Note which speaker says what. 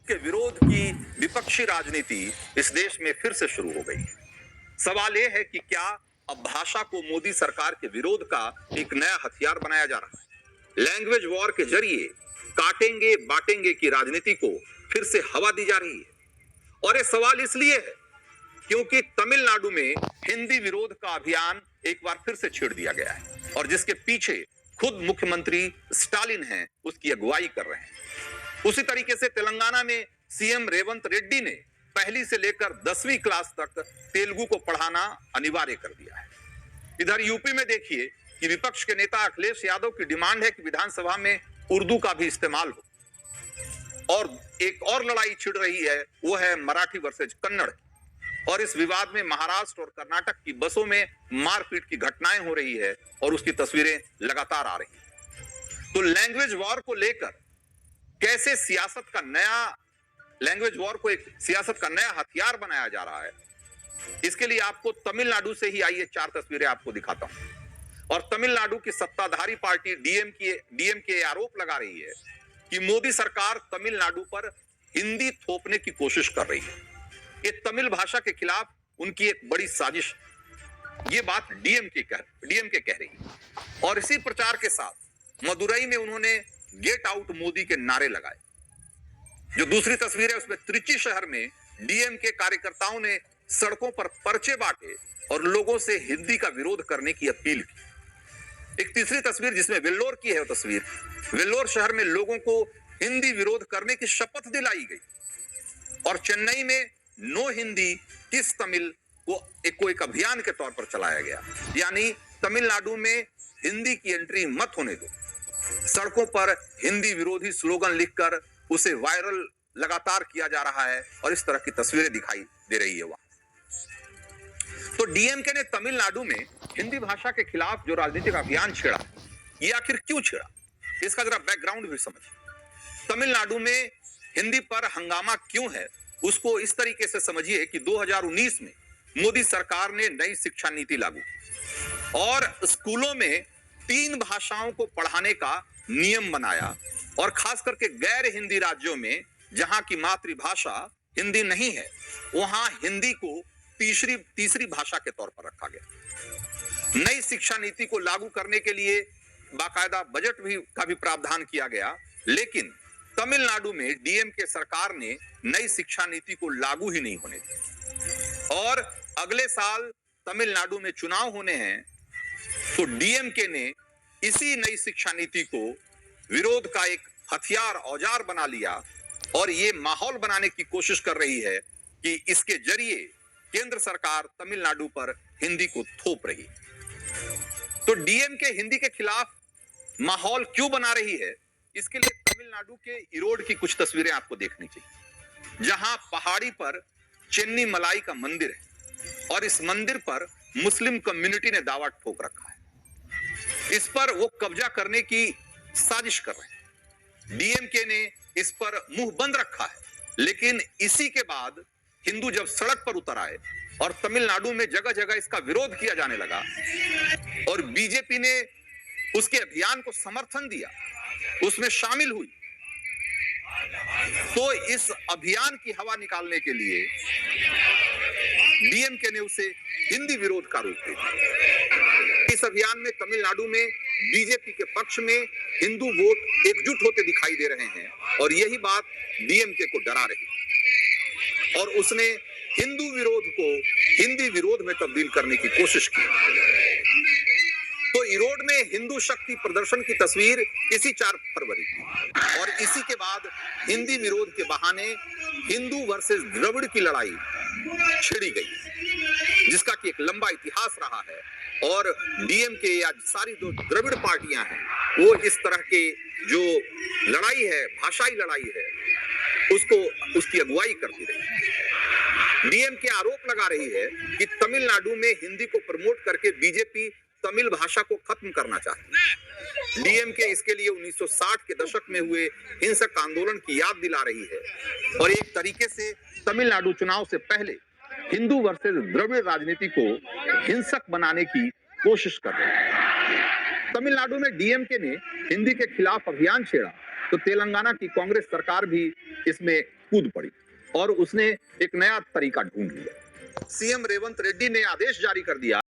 Speaker 1: के विरोध की विपक्षी राजनीति इस देश में फिर से शुरू हो गई है। सवाल यह है कि क्या अब भाषा को मोदी सरकार के विरोध का एक नया हथियार बनाया जा रहा है। लैंग्वेज वॉर के जरिए काटेंगे बांटेंगे की राजनीति को फिर से हवा दी जा रही है। और यह सवाल इसलिए है क्योंकि तमिलनाडु में हिंदी विरोध का अभियान एक बार फिर से छेड़ दिया गया है और जिसके पीछे खुद मुख्यमंत्री स्टालिन हैं, उसकी अगुवाई कर रहे हैं। उसी तरीके से तेलंगाना में सीएम रेवंत रेड्डी ने पहली से लेकर 10वीं क्लास तक तेलुगु को पढ़ाना अनिवार्य कर दिया है। इधर यूपी में देखिए कि विपक्ष के नेता अखिलेश यादव की डिमांड है कि विधानसभा में उर्दू का भी इस्तेमाल हो। और एक और लड़ाई छिड़ रही है, वो है मराठी वर्सेज कन्नड़। और इस विवाद में महाराष्ट्र और कर्नाटक की बसों में मारपीट की घटनाएं हो रही है और उसकी तस्वीरें लगातार आ रही है। तो लैंग्वेज वॉर को लेकर कैसे लैंग्वेज वॉर को एक सियासत का नया हथियार बनाया जा रहा है, इसके लिए आपको तमिलनाडु से ही आइए 4 तस्वीरें आपको दिखाता हूं। और तमिलनाडु की सत्ताधारी पार्टी डीएमके आरोप लगा रही है कि मोदी सरकार तमिलनाडु पर हिंदी थोपने की कोशिश कर रही है। ये तमिल भाषा के खिलाफ उनकी एक बड़ी साजिश है। ये बात डीएमके कह रही है। और इसी प्रचार के साथ मदुरई में उन्होंने गेट आउट मोदी के नारे लगाए। जो दूसरी तस्वीर है उसमें त्रिची शहर में डीएमके कार्यकर्ताओं ने सड़कों पर पर्चे बांटे और लोगों से हिंदी का विरोध करने की अपील की। एक तीसरी तस्वीर जिसमें वेल्लोर की है, वो तस्वीर वेल्लोर शहर में लोगों को हिंदी विरोध करने की शपथ दिलाई गई। और चेन्नई में नो हिंदी किस तमिल को एक अभियान के तौर पर चलाया गया, यानी तमिलनाडु में हिंदी की एंट्री मत होने दो। सड़कों पर हिंदी विरोधी स्लोगन लिखकर उसे वायरल लगातार किया जा रहा है और इस तरह की तस्वीरें दिखाई दे रही है वहां। तो डीएमके ने तमिलनाडु में हिंदी भाषा के खिलाफ जो राजनीतिक अभियान छेड़ा, ये आखिर क्यों छेड़ा, इसका जरा बैकग्राउंड भी समझिए। तमिलनाडु में हिंदी पर हंगामा क्यों है, उसको इस तरीके से समझिए कि 2019 में मोदी सरकार ने नई शिक्षा नीति लागू की और स्कूलों में 3 भाषाओं को पढ़ाने का नियम बनाया। और खास करके गैर हिंदी राज्यों में जहां की मातृभाषा हिंदी नहीं है, वहां हिंदी को तीसरी भाषा के तौर पर रखा गया। नई शिक्षा नीति को लागू करने के लिए बाकायदा बजट का भी प्रावधान किया गया, लेकिन तमिलनाडु में डीएमके सरकार ने नई शिक्षा नीति को लागू ही नहीं होने दी। और अगले साल तमिलनाडु में चुनाव होने हैं, तो डीएमके ने इसी नई शिक्षा नीति को विरोध का एक हथियार औजार बना लिया और ये माहौल बनाने की कोशिश कर रही है कि इसके जरिए केंद्र सरकार तमिलनाडु पर हिंदी को थोप रही है। तो डीएमके हिंदी के खिलाफ माहौल क्यों बना रही है, इसके लिए तमिलनाडु के इरोड की कुछ तस्वीरें आपको देखनी चाहिए, जहां पहाड़ी पर चेन्नी मलाई का मंदिर है और इस मंदिर पर मुस्लिम कम्युनिटी ने दावा ठोक रखा है। इस पर वो कब्जा करने की साजिश कर रहे हैं। डीएमके ने इस पर मुंह बंद रखा है, लेकिन इसी के बाद हिंदू जब सड़क पर उतर आए और तमिलनाडु में जगह जगह इसका विरोध किया जाने लगा और बीजेपी ने उसके अभियान को समर्थन दिया, उसमें शामिल हुई, तो इस अभियान की हवा निकालने के लिए डीएमके ने उसे हिंदी विरोध का रूप दिया। इस अभियान में तमिलनाडु में बीजेपी के पक्ष में हिंदू वोट एकजुट होते दिखाई दे रहे हैं और यही बात डीएमके को डरा रही है और उसने हिंदू विरोध को हिंदी विरोध में तब्दील करने की कोशिश की। तो इरोड में हिंदू शक्ति प्रदर्शन की तस्वीर इसी 4 फरवरी की और इसी के बाद हिंदी विरोध के बहाने हिंदू वर्सेस द्रविड़ की लड़ाई छिड़ी गई, जिसका कि एक लंबा इतिहास रहा है। और डीएमके या सारी जो द्रविड़ पार्टियां हैं, वो इस तरह के जो लड़ाई है, भाषाई लड़ाई है, उसकी अगुवाई करती रही। डीएमके आरोप लगा रही है कि तमिलनाडु में हिंदी को प्रमोट करके बीजेपी तमिल भाषा को खत्म करना चाहती है। डीएमके इसके लिए 1960 के दशक में हुए हिंसक आंदोलन की याद दिला रही है और एक तरीके से तमिलनाडु चुनाव से पहले हिंदू वर्सेस द्रविड़ राजनीति को हिंसक बनाने की कोशिश कर रही है। तमिलनाडु में डीएमके ने हिंदी के खिलाफ अभियान छेड़ा, तो तो तेलंगाना की कांग्रेस सरकार भी इसमें कूद पड़ी और उसने एक नया तरीका ढूंढ लिया। सीएम रेवंत रेड्डी ने आदेश जारी कर दिया